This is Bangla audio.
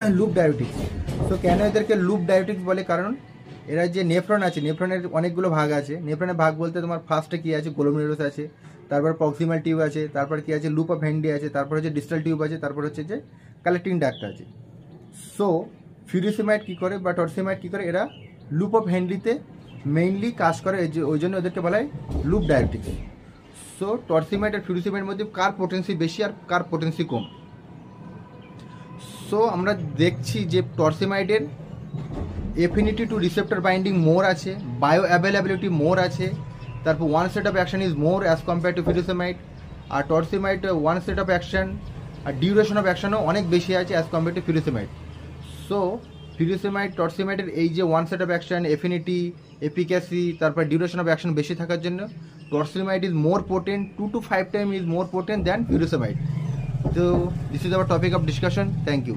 Loop diabetics. তো কেন এদেরকে লুপ ডায়াবেটিক্স বলে? কারণ এরা যে নেফ্রন আছে, নেফ্রনের অনেকগুলো ভাগ আছে। নেফ্রনের ভাগ বলতে তোমার ফার্স্টে কি আছে, গ্লোমেরুলাস আছে, তারপর প্রক্সিমাল টিউব আছে, তারপর কি আছে, লুপ অফ হেনরি আছে, তারপর হচ্ছে ডিস্টাল টিউব আছে, তারপর হচ্ছে যে কালেক্টিং ডাক্ট আছে। সো ফিউরিসিমাইড কী করে বা টরসিমাইড কী করে, এরা লুপ অফ হেনরিতে মেইনলি কাজ করে, ওই জন্য ওদেরকে বলা হয় লুপ ডায়াবেটিক্স। সো টরসিমাইড আর ফিউরিসিমাইডের মধ্যে কার পোটেন্সি বেশি আর কার পোটেন্সি কম? সো আমরা দেখছি যে টরসিমাইডের affinity to receptor binding more আছে, বায়ো অ্যাভেলেবিলিটি মোর আছে, তারপর onset of action is more as compare to furosemide. আর torsemide onset of action আর ডিউরেশন অফ অ্যাকশনও অনেক বেশি আছে as compare to furosemide. So furosemide টরসিমাইডের এই যে onset of action, affinity, efficacy, তারপর ডিউরেশন অফ অ্যাকশন বেশি থাকার জন্য torsemide is more potent, 2 to 5 times is more potent than furosemide. So this is our topic of discussion. Thank you.